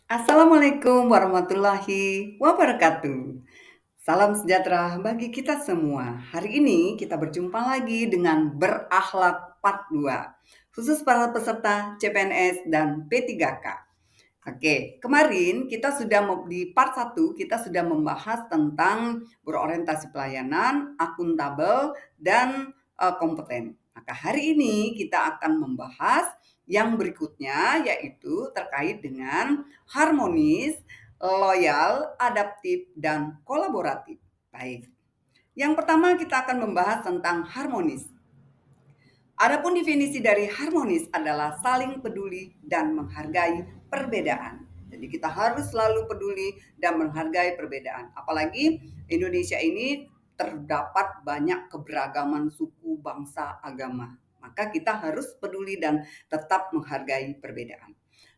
Assalamualaikum warahmatullahi wabarakatuh. Salam sejahtera bagi kita semua. Hari ini kita berjumpa lagi dengan Berakhlak Part 2, khusus para peserta CPNS dan P3K. Oke, kemarin kita sudah di part 1 kita sudah membahas tentang berorientasi pelayanan, akuntabel, dan kompeten. Maka hari ini kita akan membahas yang berikutnya yaitu terkait dengan harmonis, loyal, adaptif, dan kolaboratif. Baik. Yang pertama kita akan membahas tentang harmonis. Adapun definisi dari harmonis adalah saling peduli dan menghargai perbedaan. Jadi kita harus selalu peduli dan menghargai perbedaan. Apalagi Indonesia ini terdapat banyak keberagaman suku, bangsa, agama. Maka kita harus peduli dan tetap menghargai perbedaan.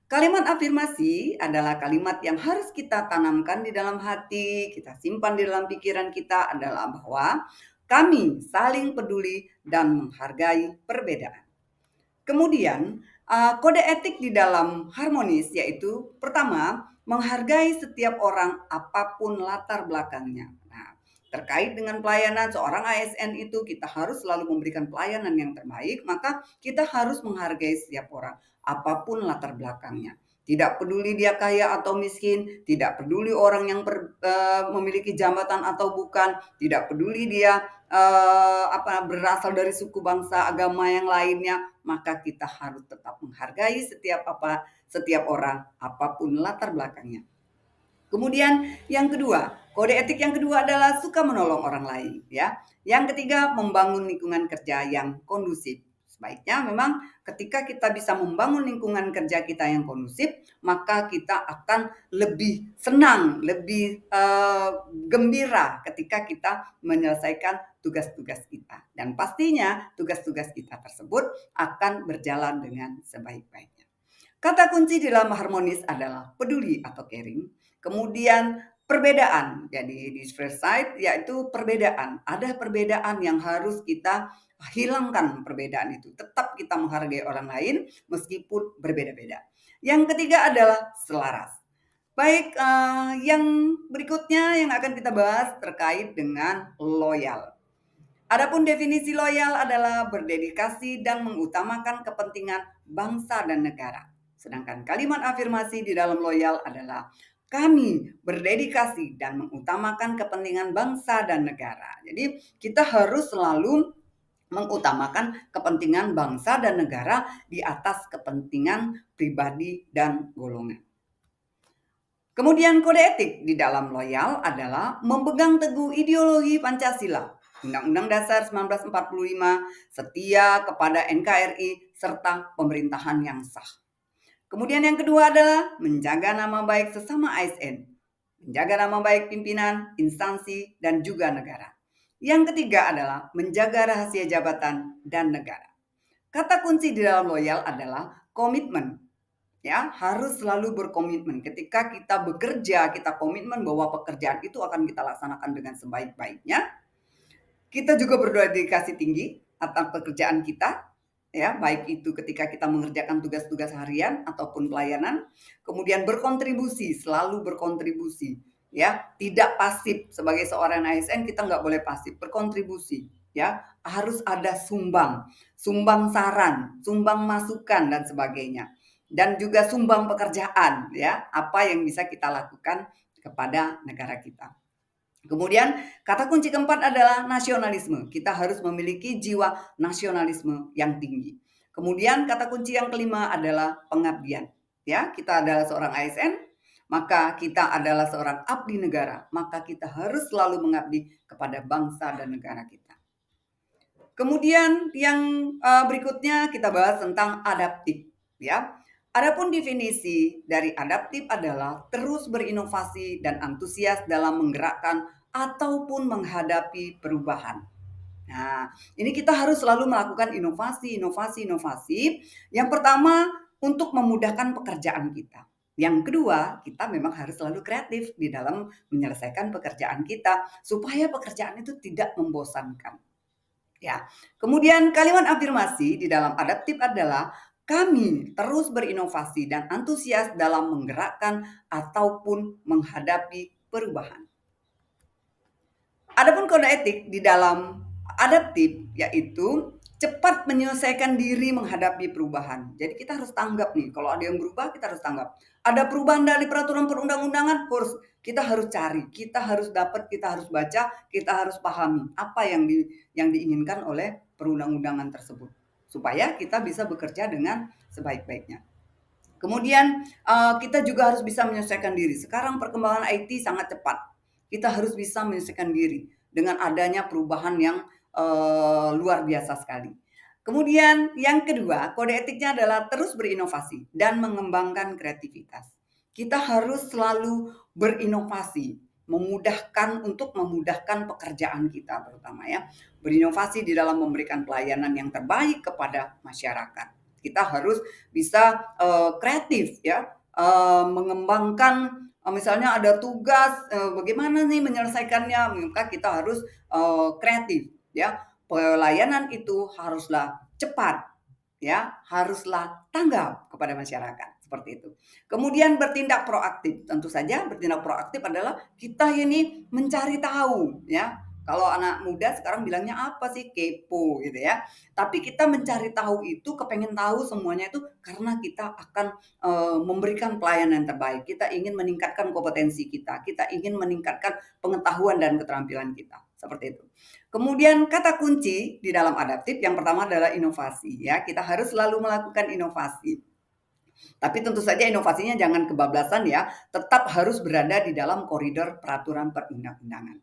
Kalimat afirmasi adalah kalimat yang harus kita tanamkan di dalam hati, kita simpan di dalam pikiran kita adalah bahwa kami saling peduli dan menghargai perbedaan. Kemudian, kode etik di dalam harmonis yaitu pertama, menghargai setiap orang apapun latar belakangnya. Nah, terkait dengan pelayanan seorang ASN itu kita harus selalu memberikan pelayanan yang terbaik, maka kita harus menghargai setiap orang apapun latar belakangnya. Tidak peduli dia kaya atau miskin, tidak peduli orang yang memiliki jabatan atau bukan, tidak peduli dia berasal dari suku bangsa agama yang lainnya, maka kita harus tetap menghargai setiap orang apapun latar belakangnya. Kemudian yang kedua, kode etik yang kedua adalah suka menolong orang lain, ya. Yang ketiga, membangun lingkungan kerja yang kondusif. Sebaiknya memang ketika kita bisa membangun lingkungan kerja kita yang kondusif, maka kita akan lebih senang, lebih gembira ketika kita menyelesaikan tugas-tugas kita. Dan pastinya tugas-tugas kita tersebut akan berjalan dengan sebaik-baiknya. Kata kunci dalam harmonis adalah peduli atau caring. Kemudian perbedaan, jadi diversity yaitu perbedaan. Ada perbedaan yang harus kita hilangkan perbedaan itu. Tetap kita menghargai orang lain meskipun berbeda-beda. Yang ketiga adalah selaras. Baik, yang berikutnya yang akan kita bahas terkait dengan loyal. Adapun definisi loyal adalah berdedikasi dan mengutamakan kepentingan bangsa dan negara. Sedangkan kalimat afirmasi di dalam loyal adalah kami berdedikasi dan mengutamakan kepentingan bangsa dan negara. Jadi kita harus selalu mengutamakan kepentingan bangsa dan negara di atas kepentingan pribadi dan golongan. Kemudian kode etik di dalam loyal adalah memegang teguh ideologi Pancasila, Undang-Undang Dasar 1945, setia kepada NKRI, serta pemerintahan yang sah. Kemudian yang kedua adalah menjaga nama baik sesama ASN, menjaga nama baik pimpinan, instansi, dan juga negara. Yang ketiga adalah menjaga rahasia jabatan dan negara. Kata kunci di dalam loyal adalah komitmen. Ya, harus selalu berkomitmen. Ketika kita bekerja, kita komitmen bahwa pekerjaan itu akan kita laksanakan dengan sebaik-baiknya. Kita juga berdedikasi tinggi atas pekerjaan kita, ya, baik itu ketika kita mengerjakan tugas-tugas harian ataupun pelayanan, kemudian berkontribusi, selalu berkontribusi, ya, tidak pasif. Sebagai seorang ASN kita nggak boleh pasif, berkontribusi, ya, harus ada sumbang saran, sumbang masukan dan sebagainya. Dan juga sumbang pekerjaan, ya, apa yang bisa kita lakukan kepada negara kita. Kemudian kata kunci keempat adalah nasionalisme. Kita harus memiliki jiwa nasionalisme yang tinggi. Kemudian kata kunci yang kelima adalah pengabdian. Ya, kita adalah seorang ASN, maka kita adalah seorang abdi negara, maka kita harus selalu mengabdi kepada bangsa dan negara kita. Kemudian yang berikutnya kita bahas tentang adaptif, ya. Adapun definisi dari adaptif adalah terus berinovasi dan antusias dalam menggerakkan ataupun menghadapi perubahan. Nah, ini kita harus selalu melakukan inovasi, inovasi, inovasi. Yang pertama untuk memudahkan pekerjaan kita. Yang kedua, kita memang harus selalu kreatif di dalam menyelesaikan pekerjaan kita supaya pekerjaan itu tidak membosankan. Ya. Kemudian kalimat afirmasi di dalam adaptif adalah Kami terus berinovasi dan antusias dalam menggerakkan ataupun menghadapi perubahan. Adapun kode etik di dalam adaptif yaitu cepat menyelesaikan diri menghadapi perubahan. Jadi kita harus tanggap nih, kalau ada yang berubah kita harus tanggap. Ada perubahan dari peraturan perundang-undangan, kita harus cari, kita harus dapat, kita harus baca, kita harus pahami apa yang diinginkan oleh perundang-undangan tersebut supaya kita bisa bekerja dengan sebaik-baiknya. Kemudian kita juga harus bisa menyelesaikan diri. Sekarang perkembangan IT sangat cepat. Kita harus bisa menyelesaikan diri dengan adanya perubahan yang luar biasa sekali. Kemudian yang kedua, kode etiknya adalah terus berinovasi dan mengembangkan kreativitas. Kita harus selalu berinovasi, untuk memudahkan pekerjaan kita terutama ya. Berinovasi di dalam memberikan pelayanan yang terbaik kepada masyarakat. Kita harus bisa kreatif ya, mengembangkan misalnya ada tugas bagaimana nih menyelesaikannya, maka kita harus kreatif ya. Pelayanan itu haruslah cepat ya, haruslah tanggap kepada masyarakat seperti itu. Kemudian bertindak proaktif, tentu saja bertindak proaktif adalah kita ini mencari tahu ya. Kalau anak muda sekarang bilangnya apa sih, kepo gitu ya. Tapi kita mencari tahu itu, kepengen tahu semuanya itu karena kita akan memberikan pelayanan yang terbaik. Kita ingin meningkatkan kompetensi kita, kita ingin meningkatkan pengetahuan dan keterampilan kita, seperti itu. Kemudian kata kunci di dalam adaptif yang pertama adalah inovasi ya. Kita harus selalu melakukan inovasi. Tapi tentu saja inovasinya jangan kebablasan ya, tetap harus berada di dalam koridor peraturan perundang-undangan.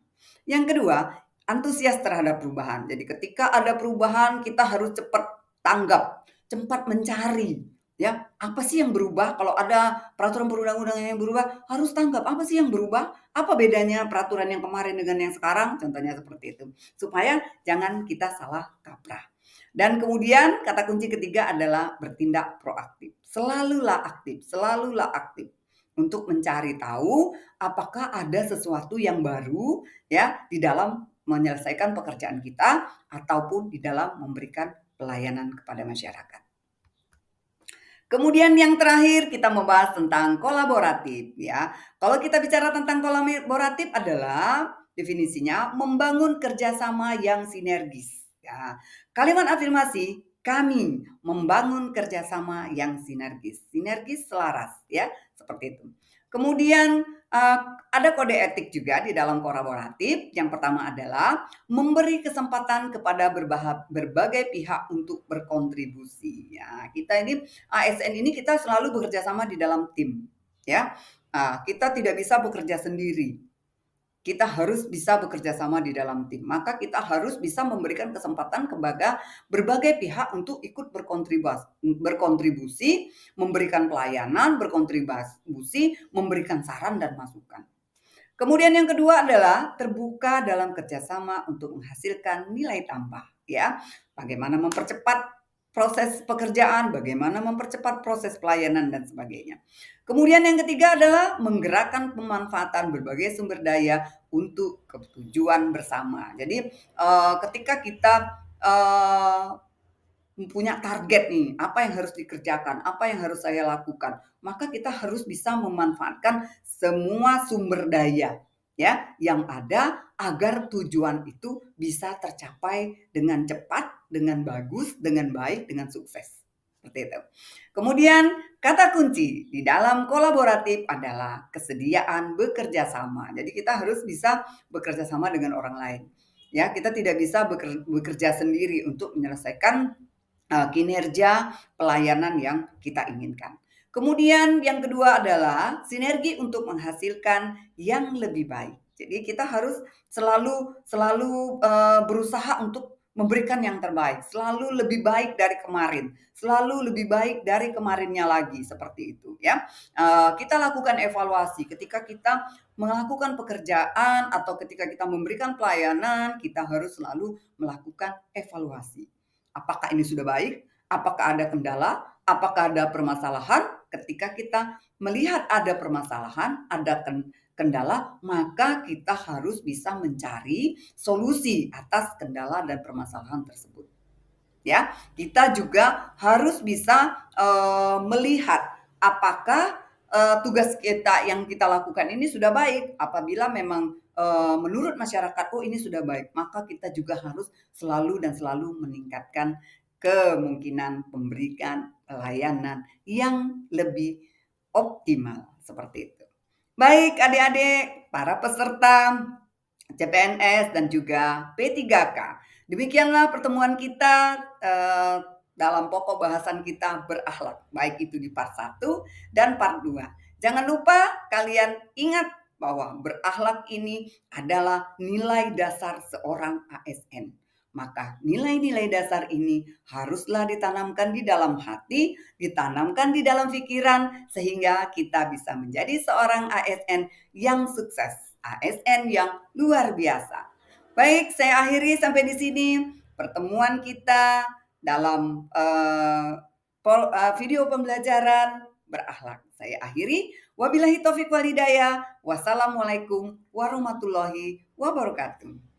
Yang kedua, antusias terhadap perubahan. Jadi ketika ada perubahan kita harus cepat tanggap, cepat mencari ya, apa sih yang berubah? Kalau ada peraturan perundang-undangan yang berubah, harus tanggap apa sih yang berubah? Apa bedanya peraturan yang kemarin dengan yang sekarang? Contohnya seperti itu. Supaya jangan kita salah kaprah. Dan kemudian kata kunci ketiga adalah bertindak proaktif. Selalulah aktif untuk mencari tahu apakah ada sesuatu yang baru ya di dalam menyelesaikan pekerjaan kita ataupun di dalam memberikan pelayanan kepada masyarakat. Kemudian yang terakhir kita membahas tentang kolaboratif ya. Kalau kita bicara tentang kolaboratif adalah definisinya membangun kerjasama yang sinergis. Ya. Kalimat afirmasi kami membangun kerjasama yang sinergis, selaras ya seperti itu. Kemudian ada kode etik juga di dalam kolaboratif. Yang pertama adalah memberi kesempatan kepada berbagai pihak untuk berkontribusi. Ya, kita ini ASN ini kita selalu bekerja sama di dalam tim, ya. Kita tidak bisa bekerja sendiri. Kita harus bisa bekerja sama di dalam tim. Maka kita harus bisa memberikan kesempatan kepada berbagai pihak untuk ikut berkontribusi, memberikan pelayanan, berkontribusi, memberikan saran dan masukan. Kemudian yang kedua adalah terbuka dalam kerjasama untuk menghasilkan nilai tambah. Ya, bagaimana mempercepat proses pekerjaan, bagaimana mempercepat proses pelayanan dan sebagainya. Kemudian yang ketiga adalah menggerakkan pemanfaatan berbagai sumber daya untuk tujuan bersama. Jadi ketika kita punya target nih, apa yang harus dikerjakan, apa yang harus saya lakukan, maka kita harus bisa memanfaatkan semua sumber daya ya yang ada agar tujuan itu bisa tercapai dengan cepat, dengan bagus, dengan baik, dengan sukses. Seperti itu. Kemudian kata kunci di dalam kolaboratif adalah kesediaan bekerja sama. Jadi kita harus bisa bekerja sama dengan orang lain. Ya, kita tidak bisa bekerja sendiri untuk menyelesaikan kinerja pelayanan yang kita inginkan. Kemudian yang kedua adalah sinergi untuk menghasilkan yang lebih baik. Jadi kita harus selalu berusaha untuk memberikan yang terbaik, selalu lebih baik dari kemarin, selalu lebih baik dari kemarinnya lagi, seperti itu ya. Kita lakukan evaluasi ketika kita melakukan pekerjaan atau ketika kita memberikan pelayanan, kita harus selalu melakukan evaluasi. Apakah ini sudah baik? Apakah ada kendala? Apakah ada permasalahan? Ketika kita melihat ada permasalahan, ada kendala, maka kita harus bisa mencari solusi atas kendala dan permasalahan tersebut. ya. Kita juga harus bisa melihat apakah tugas kita yang kita lakukan ini sudah baik. Apabila memang menurut masyarakat, oh ini sudah baik, maka kita juga harus selalu dan selalu meningkatkan kemungkinan memberikan pelayanan yang lebih optimal, seperti itu. Baik adik-adik, para peserta CPNS dan juga P3K. Demikianlah pertemuan kita dalam pokok bahasan kita berakhlak, baik itu di part 1 dan part 2. Jangan lupa kalian ingat bahwa berakhlak ini adalah nilai dasar seorang ASN. Maka nilai-nilai dasar ini haruslah ditanamkan di dalam hati, ditanamkan di dalam pikiran, sehingga kita bisa menjadi seorang ASN yang sukses, ASN yang luar biasa. Baik, saya akhiri sampai di sini pertemuan kita dalam video pembelajaran berakhlak. Saya akhiri. Wabillahi taufiq wal hidayah. Wassalamualaikum warahmatullahi wabarakatuh.